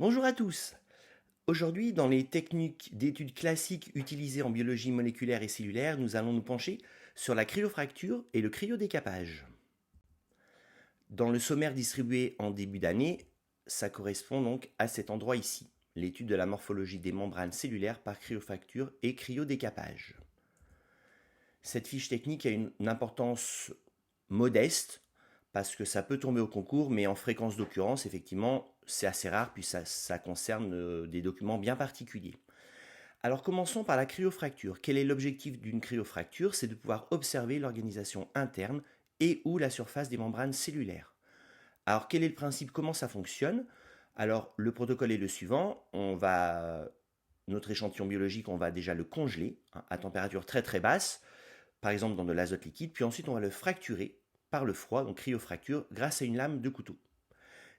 Bonjour à tous. Aujourd'hui, dans les techniques d'études classiques utilisées en biologie moléculaire et cellulaire, nous allons nous pencher sur la cryofracture et le cryodécapage. Dans le sommaire distribué en début d'année, ça correspond donc à cet endroit ici, l'étude de la morphologie des membranes cellulaires par cryofracture et cryodécapage. Cette fiche technique a une importance modeste parce que ça peut tomber au concours, mais en fréquence d'occurrence, effectivement, c'est assez rare, puis ça concerne des documents bien particuliers. Alors commençons par la cryofracture. Quel est l'objectif d'une cryofracture? C'est de pouvoir observer l'organisation interne et ou la surface des membranes cellulaires. Alors quel est le principe? Comment ça fonctionne? Alors le protocole est le suivant. Notre échantillon biologique, on va déjà le congeler à température très très basse, par exemple dans de l'azote liquide, puis ensuite on va le fracturer par le froid, donc cryofracture, grâce à une lame de couteau.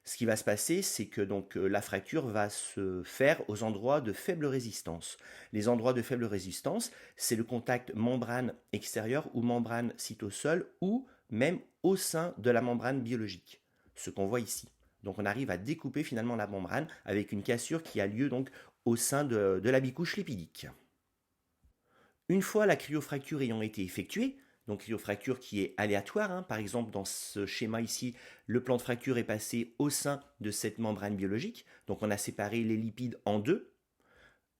Ce qui va se passer, c'est que la fracture va se faire aux endroits de faible résistance. Les endroits de faible résistance, c'est le contact membrane extérieure ou membrane cytosol ou même au sein de la membrane biologique, ce qu'on voit ici. Donc on arrive à découper finalement la membrane avec une cassure qui a lieu donc au sein de la bicouche lipidique. Une fois la cryofracture ayant été effectuée, donc cryofracture qui est aléatoire, par exemple dans ce schéma ici, le plan de fracture est passé au sein de cette membrane biologique, donc on a séparé les lipides en deux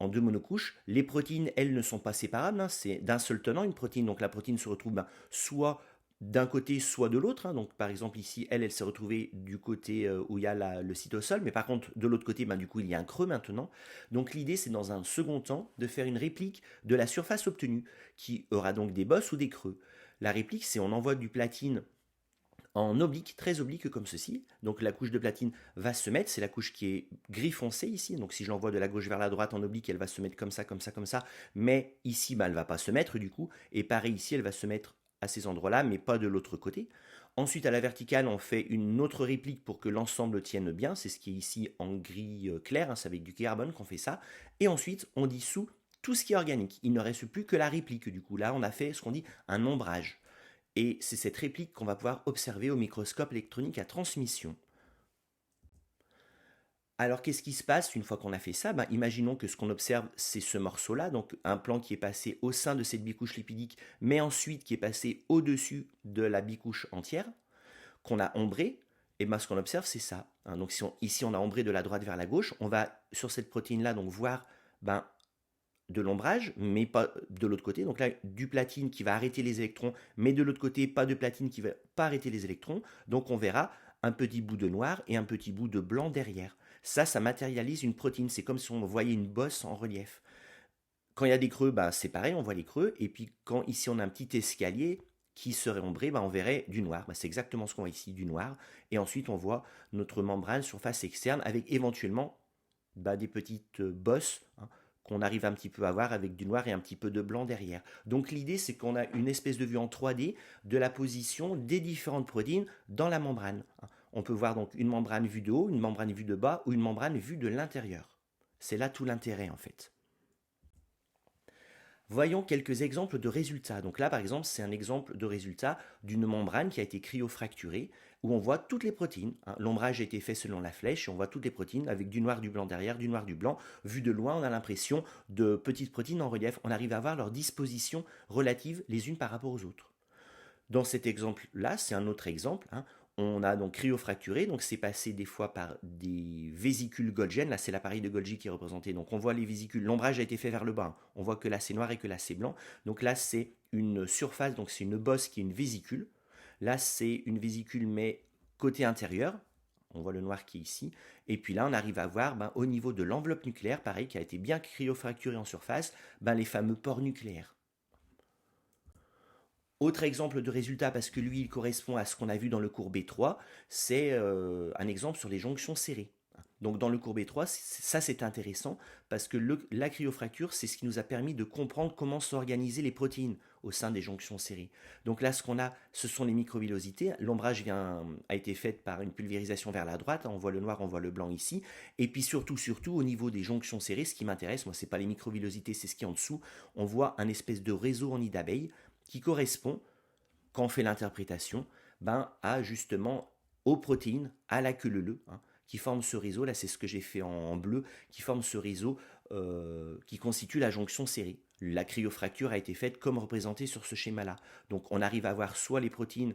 monocouches. Les protéines, elles, ne sont pas séparables, c'est d'un seul tenant une protéine, donc la protéine se retrouve soit d'un côté, soit de l'autre. Donc par exemple ici, elle s'est retrouvée du côté où il y a le cytosol, mais par contre de l'autre côté, du coup, il y a un creux maintenant. Donc l'idée, c'est dans un second temps de faire une réplique de la surface obtenue, qui aura donc des bosses ou des creux. La réplique, c'est on envoie du platine en oblique, très oblique comme ceci. Donc la couche de platine va se mettre, c'est la couche qui est gris foncé ici. Donc si je l'envoie de la gauche vers la droite en oblique, elle va se mettre comme ça, comme ça, comme ça. Mais ici, elle ne va pas se mettre du coup. Et pareil ici, elle va se mettre à ces endroits-là, mais pas de l'autre côté. Ensuite, à la verticale, on fait une autre réplique pour que l'ensemble tienne bien. C'est ce qui est ici en gris clair, c'est avec du carbone qu'on fait ça. Et ensuite, on dissout tout ce qui est organique. Il ne reste plus que la réplique. Du coup, là, on a fait ce qu'on dit un ombrage. Et c'est cette réplique qu'on va pouvoir observer au microscope électronique à transmission. Alors qu'est-ce qui se passe une fois qu'on a fait ça? Imaginons que ce qu'on observe, c'est ce morceau-là, donc un plan qui est passé au sein de cette bicouche lipidique, mais ensuite qui est passé au-dessus de la bicouche entière, qu'on a ombré. Et ce qu'on observe, c'est ça. Donc ici, on a ombré de la droite vers la gauche. On va, sur cette protéine-là, donc voir de l'ombrage, mais pas de l'autre côté. Donc là, du platine qui va arrêter les électrons, mais de l'autre côté, pas de platine qui va pas arrêter les électrons. Donc on verra un petit bout de noir et un petit bout de blanc derrière. Ça matérialise une protéine. C'est comme si on voyait une bosse en relief. Quand il y a des creux, c'est pareil, on voit les creux. Et puis quand ici on a un petit escalier qui serait ombré, on verrait du noir. C'est exactement ce qu'on voit ici, du noir. Et ensuite on voit notre membrane surface externe avec éventuellement des petites bosses qu'on arrive un petit peu à voir avec du noir et un petit peu de blanc derrière. Donc l'idée, c'est qu'on a une espèce de vue en 3D de la position des différentes protéines dans la membrane. On peut voir donc une membrane vue de haut, une membrane vue de bas ou une membrane vue de l'intérieur. C'est là tout l'intérêt en fait. Voyons quelques exemples de résultats. Donc là, par exemple, c'est un exemple de résultat d'une membrane qui a été cryofracturée, où on voit toutes les protéines. L'ombrage a été fait selon la flèche, et on voit toutes les protéines avec du noir, du blanc derrière, du noir, du blanc. Vu de loin, on a l'impression de petites protéines en relief. On arrive à voir leur disposition relative les unes par rapport aux autres. Dans cet exemple-là, c'est un autre exemple. On a donc cryofracturé, donc c'est passé des fois par des vésicules Golgi. Là, c'est l'appareil de Golgi qui est représenté. Donc on voit les vésicules. L'ombrage a été fait vers le bas. On voit que là c'est noir et que là c'est blanc. Donc là c'est une surface, donc c'est une bosse qui est une vésicule. Là c'est une vésicule mais côté intérieur. On voit le noir qui est ici. Et puis là, on arrive à voir au niveau de l'enveloppe nucléaire, pareil, qui a été bien cryofracturée en surface, les fameux pores nucléaires. Autre exemple de résultat, parce que lui, il correspond à ce qu'on a vu dans le cours B3, c'est un exemple sur les jonctions serrées. Donc dans le cours B3, ça c'est intéressant, parce que la cryofracture, c'est ce qui nous a permis de comprendre comment s'organiser les protéines au sein des jonctions serrées. Donc là, ce qu'on a, ce sont les microvillosités. L'ombrage a été fait par une pulvérisation vers la droite. On voit le noir, on voit le blanc ici. Et puis surtout, au niveau des jonctions serrées, ce qui m'intéresse, moi, c'est pas les microvillosités, c'est ce qui est en dessous. On voit un espèce de réseau en nid d'abeille qui correspond, quand on fait l'interprétation, à justement aux protéines, à la queue leu, qui forment ce réseau, là c'est ce que j'ai fait en bleu, qui forme ce réseau qui constitue la jonction serrée. La cryofracture a été faite comme représenté sur ce schéma-là. Donc on arrive à voir soit les protéines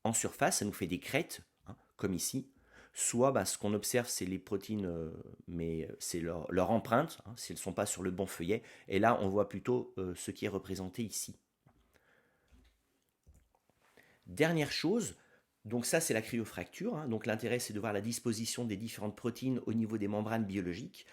en surface, ça nous fait des crêtes, hein, comme ici, soit ce qu'on observe c'est les protéines, mais c'est leur empreinte, hein, si elles ne sont pas sur le bon feuillet, et là on voit plutôt ce qui est représenté ici. Dernière chose, donc ça c'est la cryofracture, hein, donc l'intérêt c'est de voir la disposition des différentes protéines au niveau des membranes biologiques.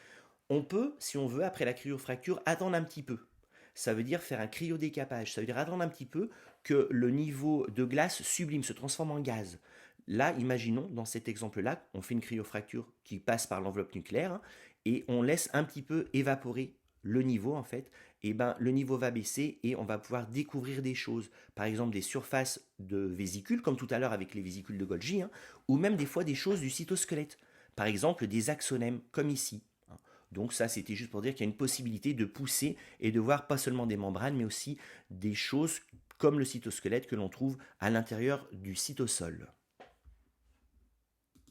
On peut, si on veut, après la cryofracture, attendre un petit peu. Ça veut dire faire un cryodécapage, ça veut dire attendre un petit peu que le niveau de glace sublime, se transforme en gaz. Là, imaginons, dans cet exemple-là, on fait une cryofracture qui passe par l'enveloppe nucléaire, hein, et on laisse un petit peu évaporer le niveau en fait, et le niveau va baisser et on va pouvoir découvrir des choses, par exemple des surfaces de vésicules, comme tout à l'heure avec les vésicules de Golgi, hein, ou même des fois des choses du cytosquelette, par exemple des axonèmes, comme ici. Donc ça, c'était juste pour dire qu'il y a une possibilité de pousser et de voir pas seulement des membranes, mais aussi des choses comme le cytosquelette que l'on trouve à l'intérieur du cytosol.